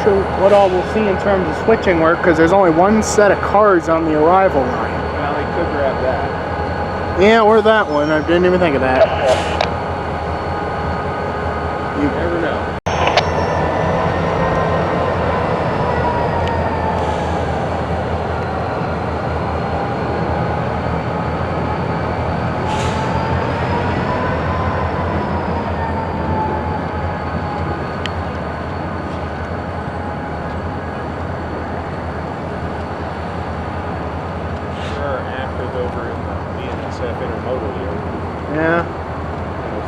sure what all we'll see in terms of switching work because there's only one set of cars on the arrival line. Well, we could grab that. Yeah, or that one. I didn't even think of that. You never know. Yeah.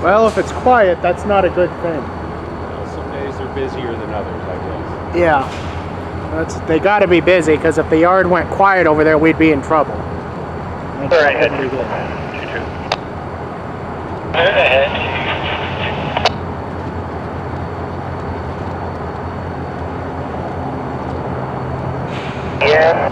Well, if it's quiet, that's not a good thing. Well, some days they're busier than others, I guess. Yeah. They got to be busy because if the yard went quiet over there, we'd be in trouble. All right, head 2-2. Ahead. Yeah.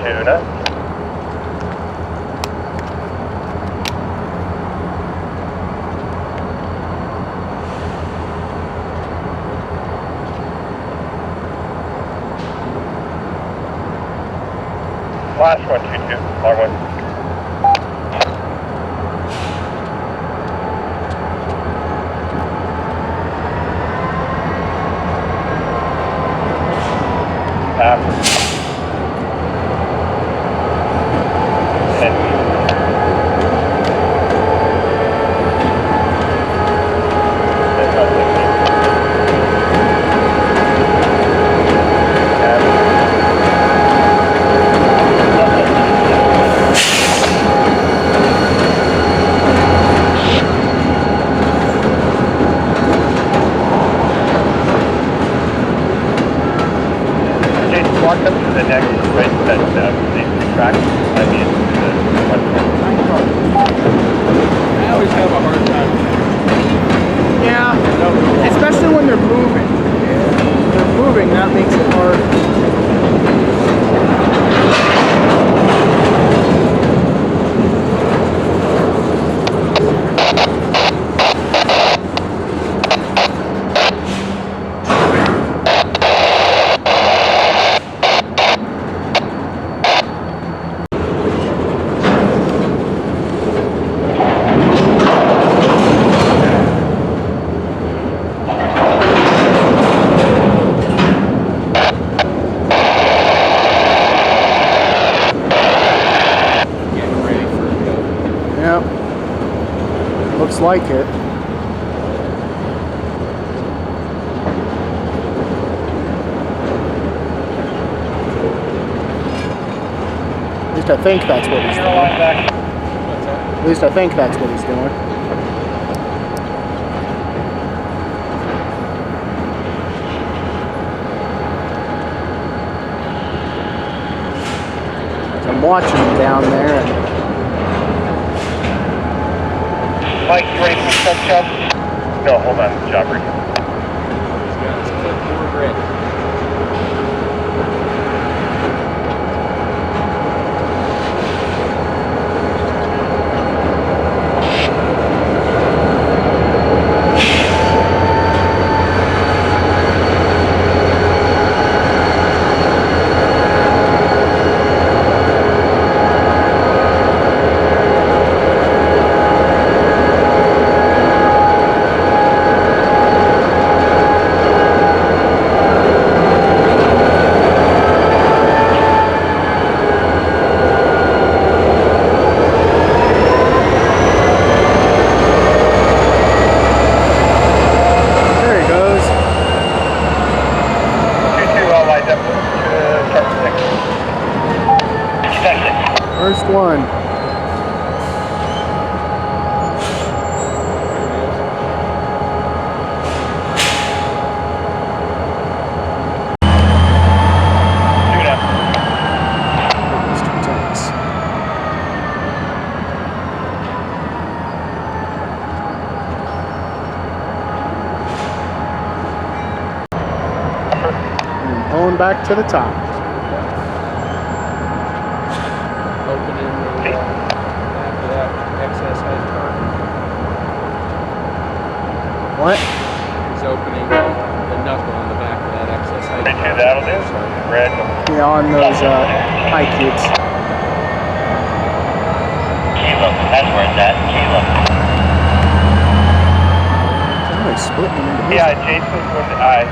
Tuna. Last one, 2-2, long one. Pass. Walk up to the next right that the track I mean the I always have a hard time with that. Yeah, especially when they're moving. When they're moving, that makes it hard. Looks like it. At least I think that's what he's doing. At least I think that's what he's doing. So I'm watching him down there. And Mike, you ready for the truck job? No, hold on, job ready. He's got his clipboard ready. going back to the top. Opening the back of that excess height car. What? He's opening the knuckle on the back of that excess height car. That'll do. Red. Yeah, on those high cubes. Kilo. That's where it's at. Kilo. Somebody's splitting them into Yeah, Jason's with the eye.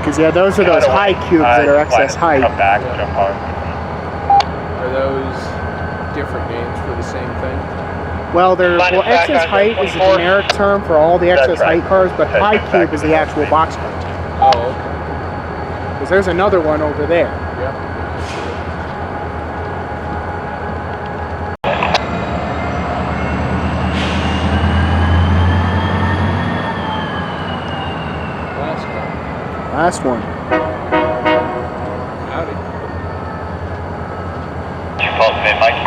Because yeah, those are those high cubes that are excess height. Come back, jump hard. Are those different names for the same thing? Well, Minus back excess on height is a 24. generic term for all the excess That's right. height cars, but That's high right. cube is the actual box car. Oh, okay. Because there's another one over there. Yep. Last car. Last one. Howdy. You called me, Mike.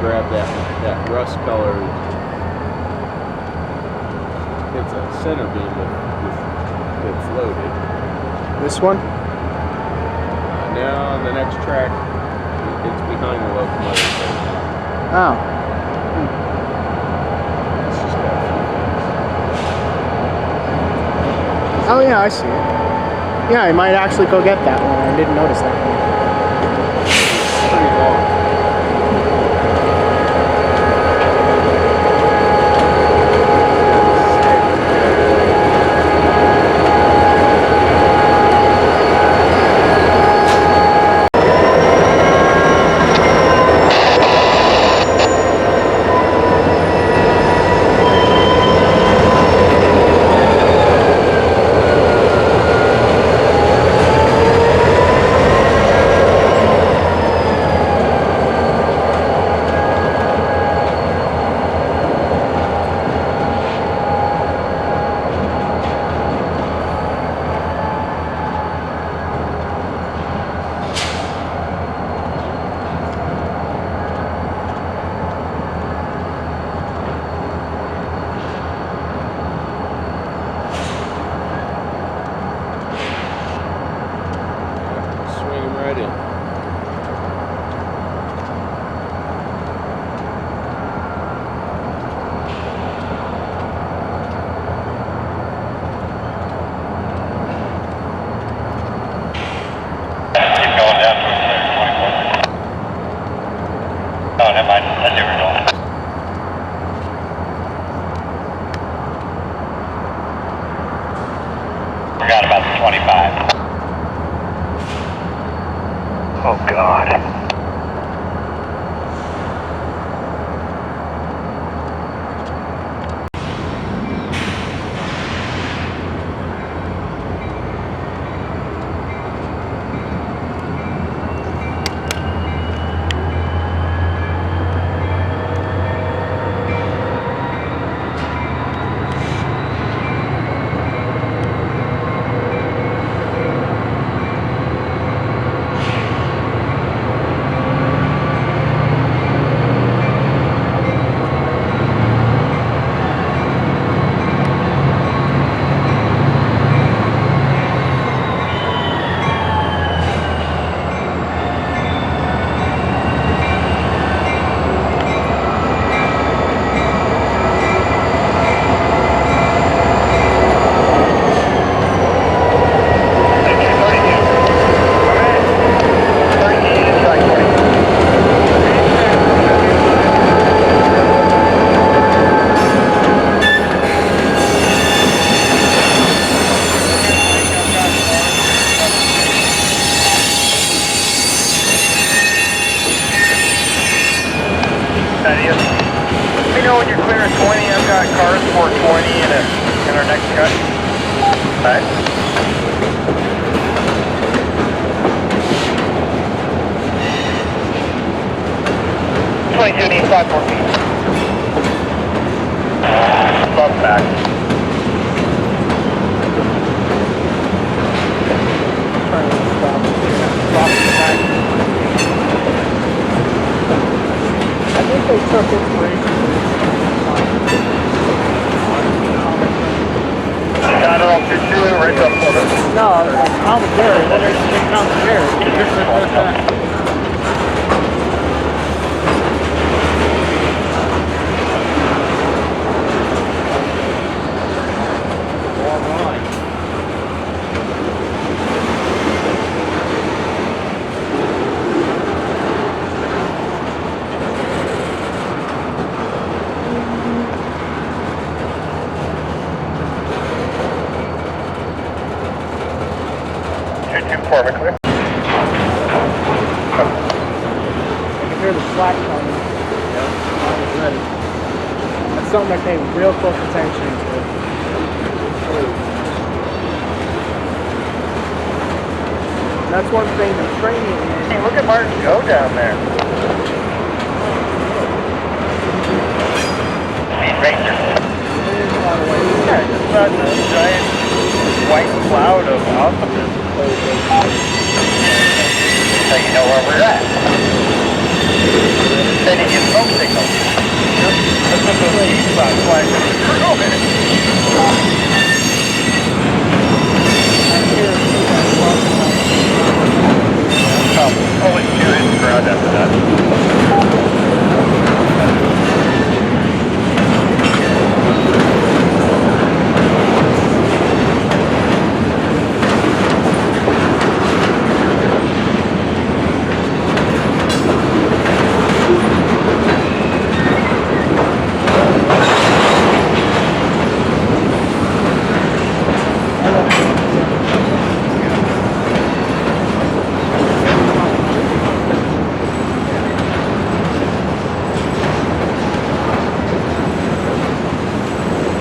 Grab that rust colored. It's a center beam that's loaded. This one? Now on the next track, it's behind the locomotive. Oh. It's just got a few things. Oh yeah, I see it. Yeah, I might actually go get that one. I didn't notice that one. It's pretty long. Swing him right in. Keep going down towards the 24. Oh, never mind. I see where we're going. Forgot about the 25. Oh, God. Let me know when you're clear at 20. I've got cars for 20 in our next cut. Alright. 22 needs 5 more feet. Bump back. Trying to stop. Drop the back. I think they took inspiration from this. Tom and Jerry. What makes you think Tom and Jerry? Forward clear. I can hear the slack coming. Yep. I was ready. That's something I paid real close attention to. That's one thing the training is. Hey, look at Martin go down there. Speed Racer. There's a lot of ways. Yeah, just about a giant white cloud of awesomeness. So you know where we're at. Sending you smoke signals. That's what those heat clouds flying over. Only 2 inches ground after that.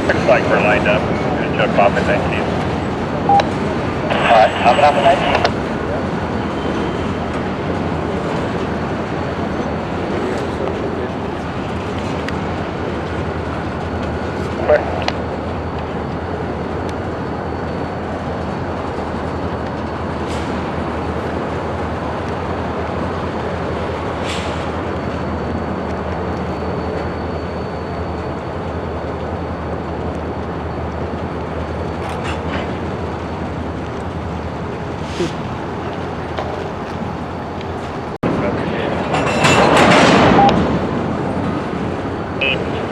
Looks like we're lined up. Gonna jump off at 19. Alright, hopping off at 19. Clear.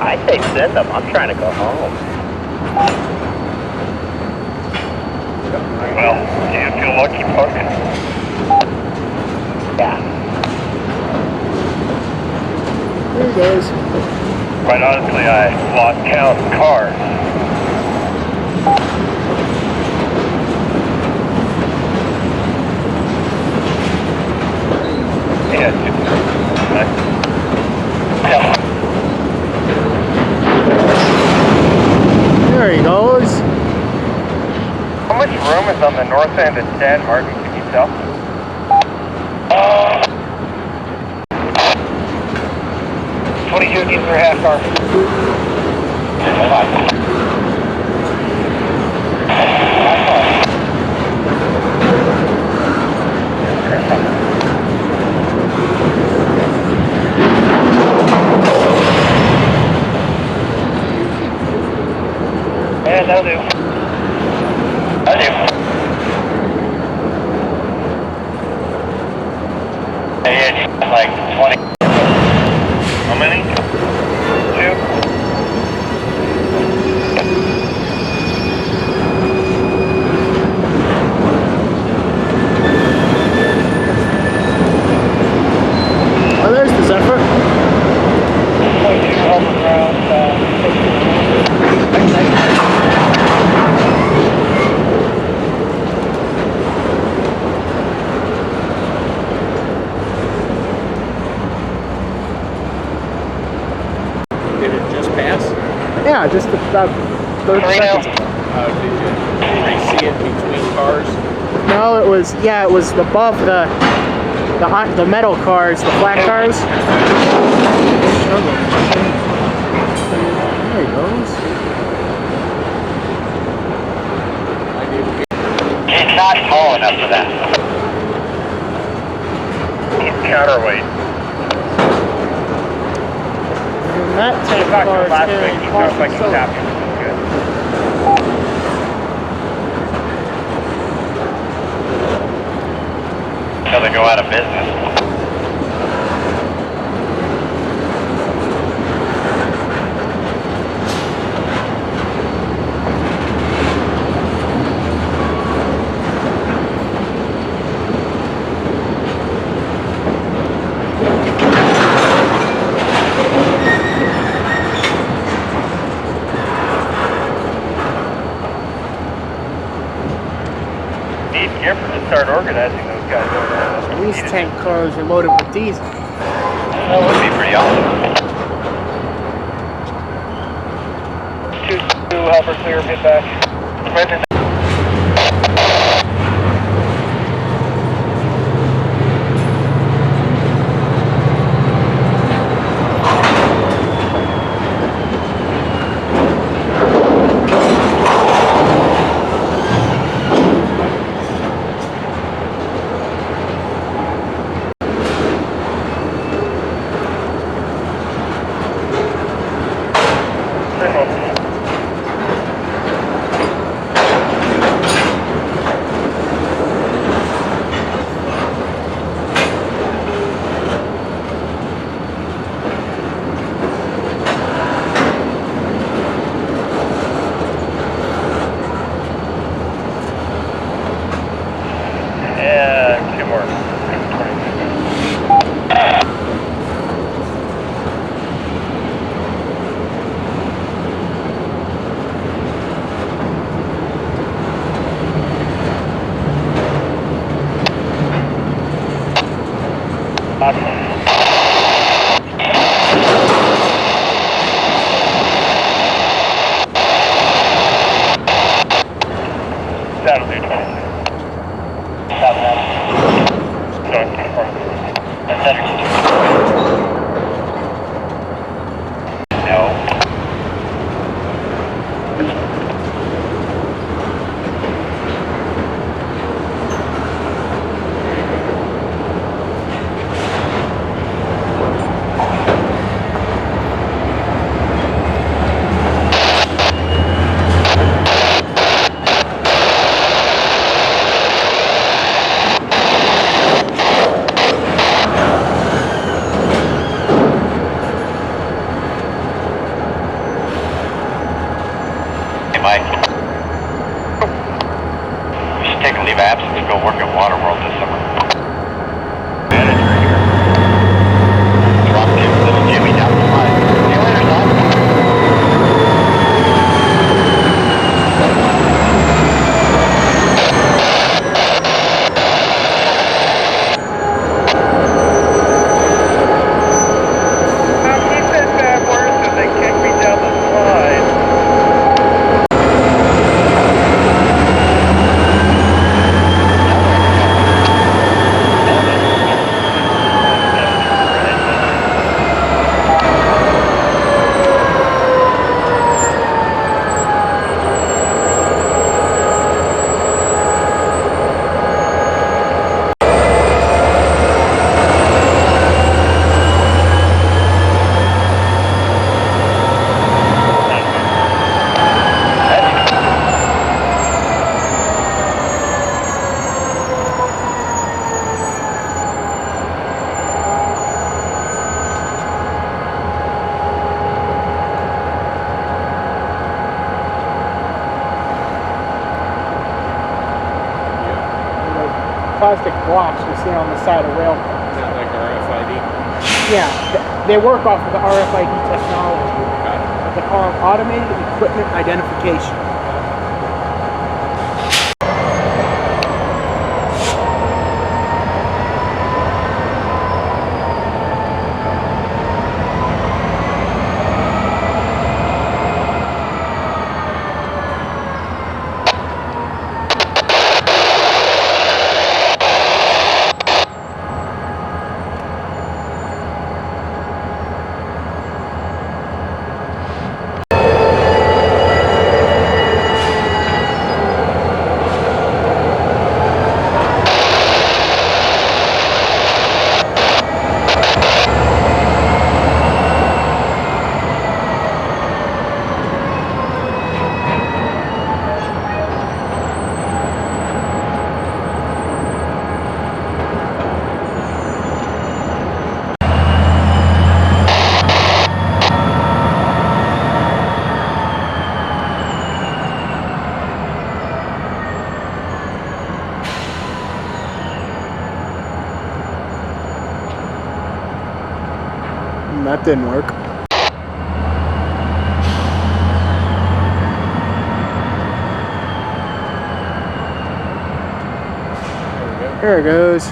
I say send them. I'm trying to go home. Well, do you feel lucky parking? Yeah. There he goes. Quite honestly, I lost count of cars. Yeah, yeah. There he goes. How much room is on the north end of San Martin, can you tell? 22 diesel per half car. Hold on. Yeah, that'll do. That'll do. And like 20. How many? 2? Oh, there's the Zephyr. Did it just pass? Yeah, just about 30 seconds ago. Did you see it between cars? No, it was, yeah, it was above the metal cars, the flat cars. There he goes. He's not tall enough for that. He's counterweight. And that tank car is carrying He sounds like he's so happy. Good. until they go out of business. Need Gifford to start organizing those guys over there. At least 10 cars are loaded with diesel. That would be pretty awesome. 2-2, helper clear, get back. Brendan. Yeah, 2 more. Awesome. That'll do 20. No. Mike. We should take a leave of absence and go work at Waterworld this summer. Manager here. Drop little Jimmy down the line. See you later, son. Keep that bad words as they kick me down the slide. Plastic blocks we see on the side of rail cars. Is that like RFID? Yeah, they work off of the RFID technology. Got it. They call them automated equipment identification. That didn't work. There we go. There it goes.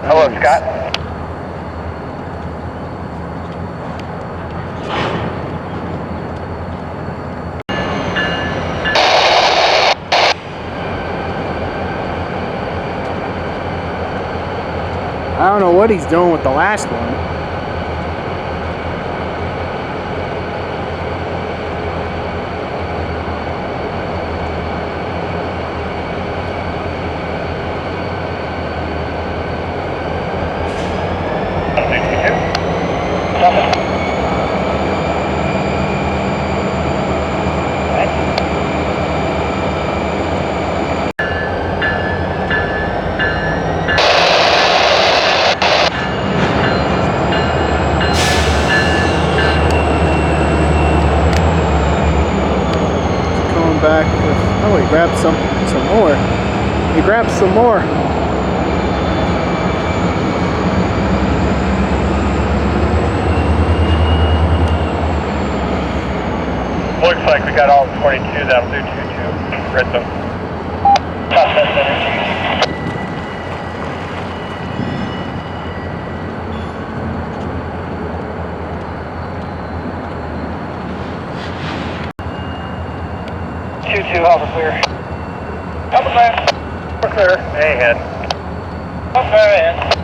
Hello, Nice. Scott. I don't know what he's doing with the last one. Back with, oh, he grabbed some more. He grabbed some more. Looks like we got all 22. That'll do 2-2. Red zone. Process energy. Alpha clear. Alpha clear. We're clear. Ahead. Alpha ahead.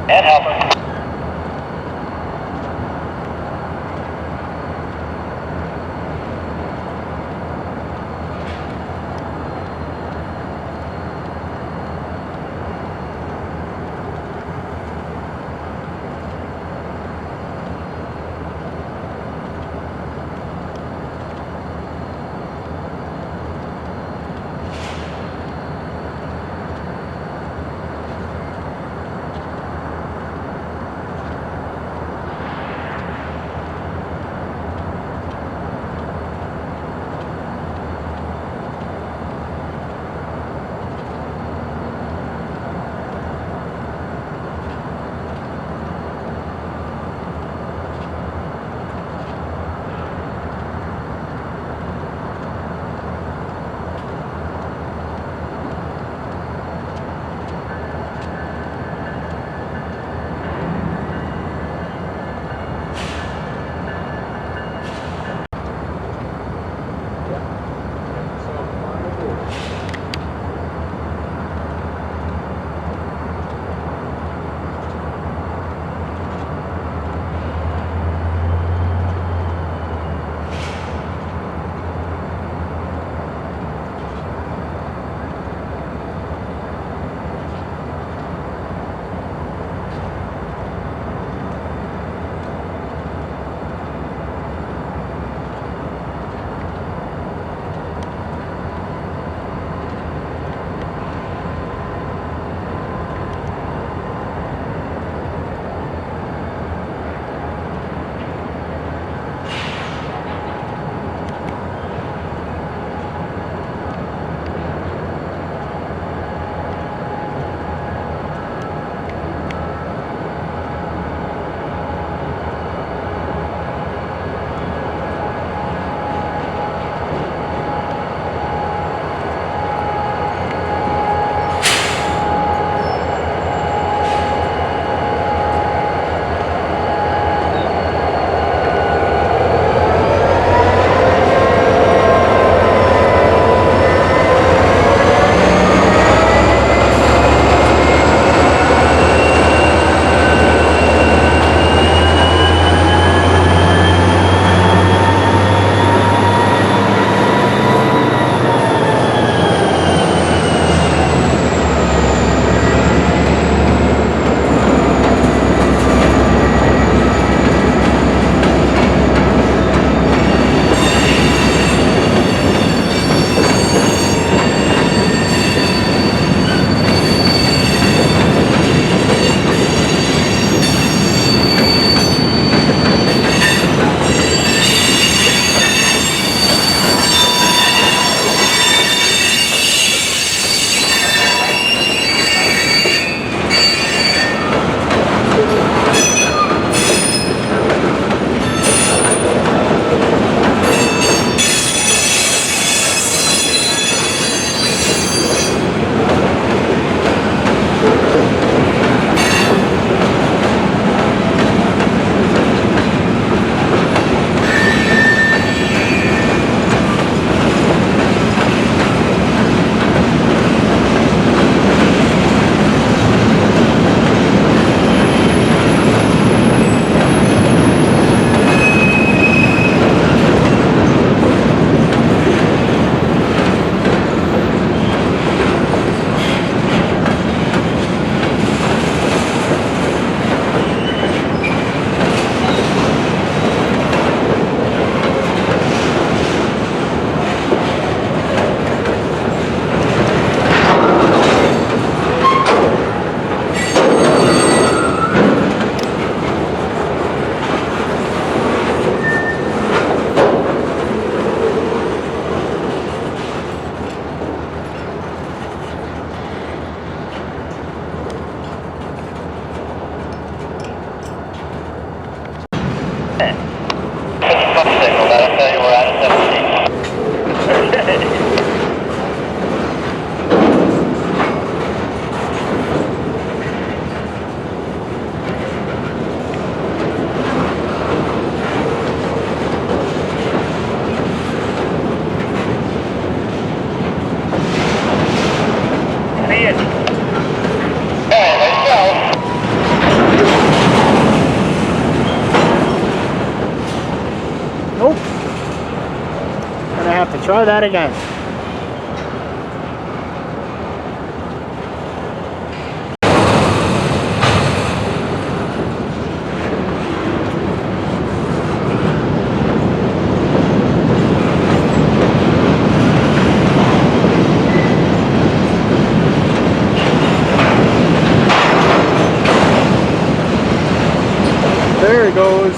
And helper. have to try that again. There it goes.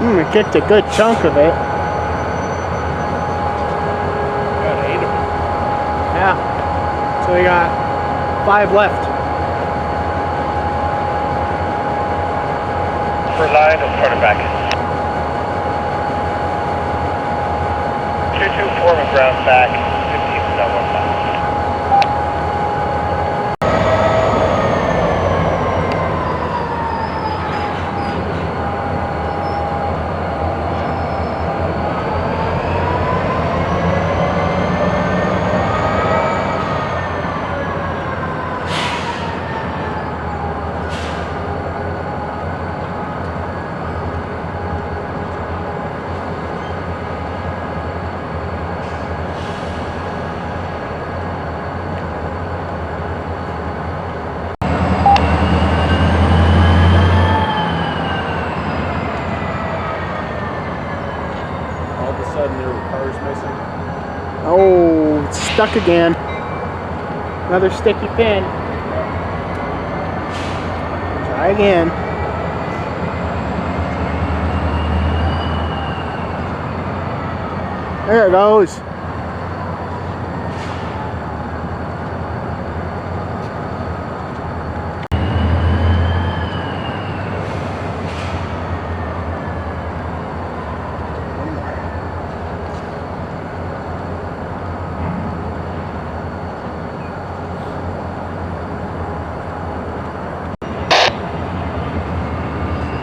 We kicked a good chunk of it. Got 8 of them. Yeah. So we got 5 left. For line and quarterback. 224 McGround back, 15.15. there were cars missing. Oh, it's stuck again. Another sticky pin. Try again. There it goes.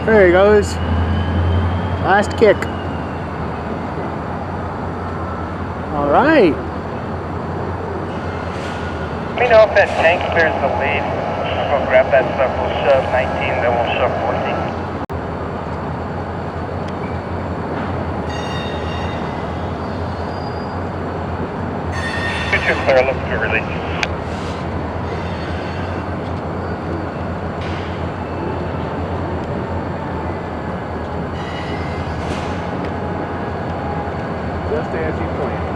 There he goes. Last kick. All right. Let me know if that tank clears the lead. I'll go grab that stuff. We'll shove 19, then we'll shove 14. 2-2 clear, look to release. Just as you planned.